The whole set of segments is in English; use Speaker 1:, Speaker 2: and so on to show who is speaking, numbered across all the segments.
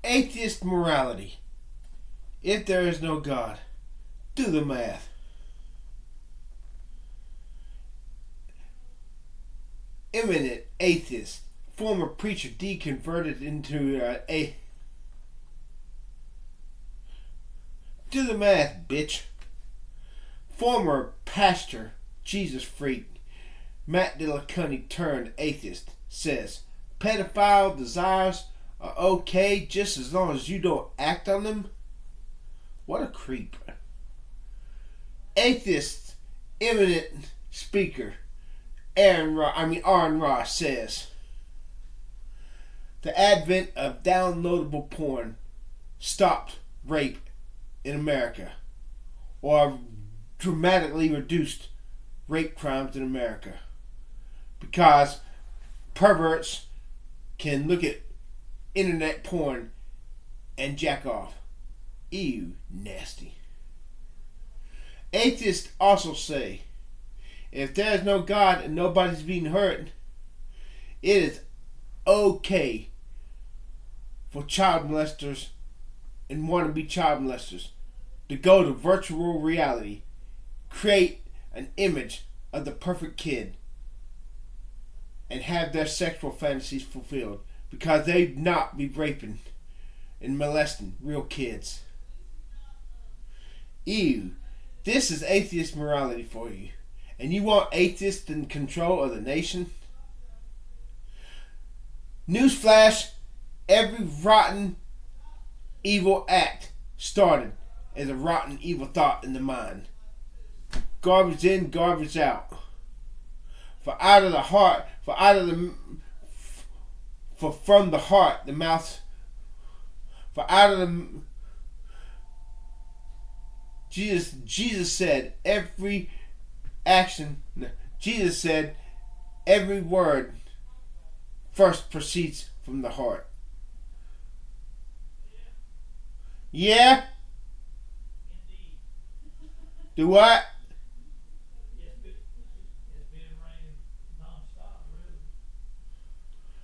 Speaker 1: Atheist morality. If there is no God, do the math. Eminent atheist, former preacher deconverted into a. Do the math, bitch. Former pastor, Jesus freak, Matt DeLaCunny turned atheist, says pedophile desires are okay just as long as you don't act on them. What a creep. Atheist, eminent speaker, Aaron Ross says the advent of downloadable porn stopped rape in America, or dramatically reduced rape crimes in America, because perverts can look at internet porn and jack off. Ew, nasty. Atheists also say if there is no God and nobody's being hurt, it is okay for child molesters and wannabe child molesters to go to virtual reality, create an image of the perfect kid, and have their sexual fantasies fulfilled, because they'd not be raping and molesting real kids. Ew. This is atheist morality for you. And you want atheists in control of the nation? Newsflash, every rotten, evil act started as a rotten, evil thought in the mind. Garbage in, garbage out. For out of the heart, from the heart, the mouth, for out of the... Jesus said every action, Jesus said every word first proceeds from the heart. Yeah? Do what?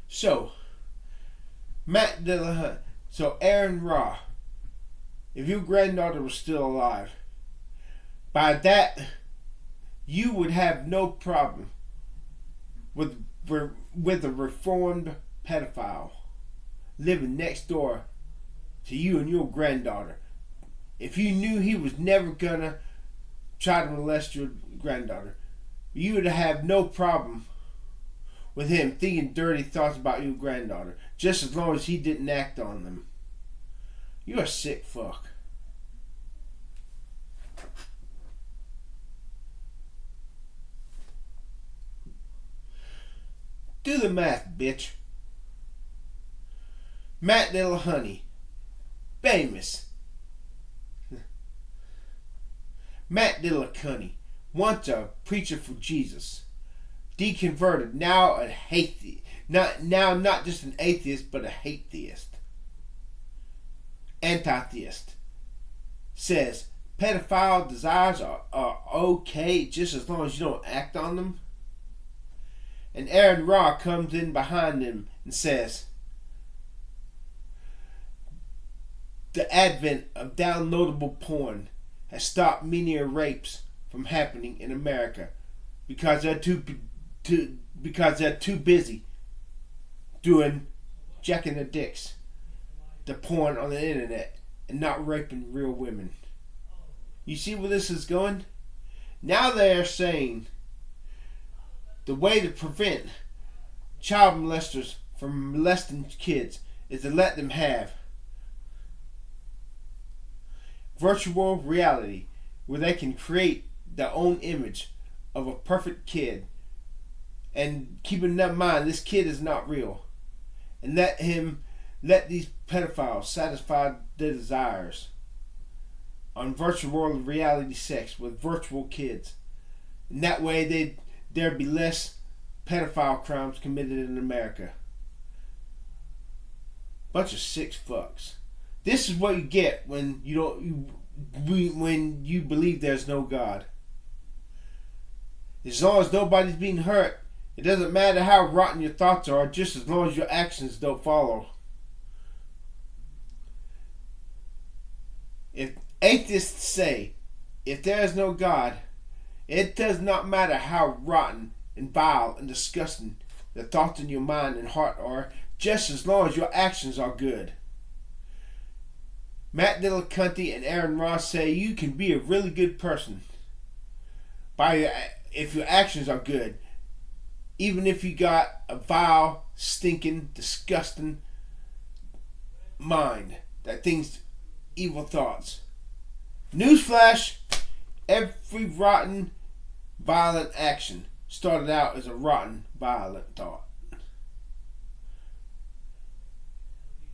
Speaker 1: So, Aaron Ra, if your granddaughter was still alive, by that, you would have no problem with a reformed pedophile living next door to you and your granddaughter. If you knew he was never gonna try to molest your granddaughter, you would have no problem with him thinking dirty thoughts about your granddaughter, just as long as he didn't act on them. You're a sick fuck. Do the math, bitch. Matt DeLaCunny, famous. Matt DeLaCunny, once a preacher for Jesus, deconverted, now a atheist. Not just an atheist, but a hate-theist. Anti-theist. Says pedophile desires are okay just as long as you don't act on them. And Aaron Ra comes in behind him and says the advent of downloadable porn has stopped many rapes from happening in America because they're too busy doing jacking their dicks, the porn on the internet, and not raping real women. You see where this is going? Now they are saying the way to prevent child molesters from molesting kids is to let them have virtual reality where they can create their own image of a perfect kid, and keeping in mind this kid is not real, and let these pedophiles satisfy their desires on virtual reality sex with virtual kids, and that way there'd be less pedophile crimes committed in America. Bunch of sick fucks. This is what you get when when you believe there's no God. As long as nobody's being hurt, it doesn't matter how rotten your thoughts are, just as long as your actions don't follow. Atheists say, if there is no God, it does not matter how rotten and vile and disgusting the thoughts in your mind and heart are, just as long as your actions are good. Matt Dillacunty and Aaron Ross say you can be a really good person if your actions are good, even if you got a vile, stinking, disgusting mind that thinks evil thoughts. Newsflash: every rotten, violent action started out as a rotten, violent thought.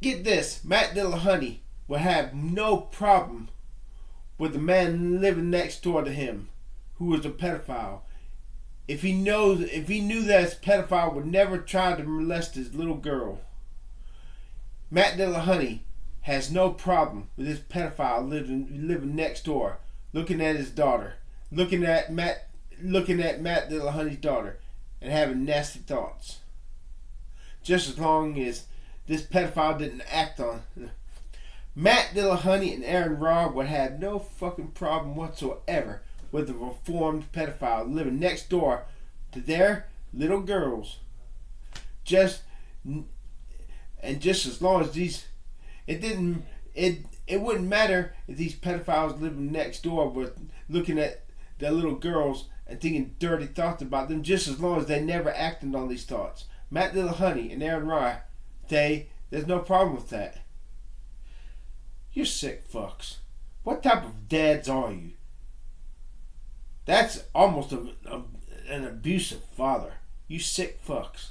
Speaker 1: Get this, Matt Dillahunty would have no problem with the man living next door to him who was a pedophile if he knew that his pedophile would never try to molest his little girl. Matt Dillahunty has no problem with his pedophile living next door, looking at his daughter, looking at Matt Dillahunty's daughter, and having nasty thoughts. Just as long as this pedophile didn't act on it. Matt Dillahunty and Aaron Robb would have no fucking problem whatsoever with a reformed pedophile living next door to their little girls. Just as long as it wouldn't matter if these pedophiles living next door were looking at their little girls and thinking dirty thoughts about them, just as long as they never acted on these thoughts. Matt Dillahunty and Aaron Robb, there's no problem with that. You're sick fucks. What type of dads are you? That's almost an abusive father. You sick fucks.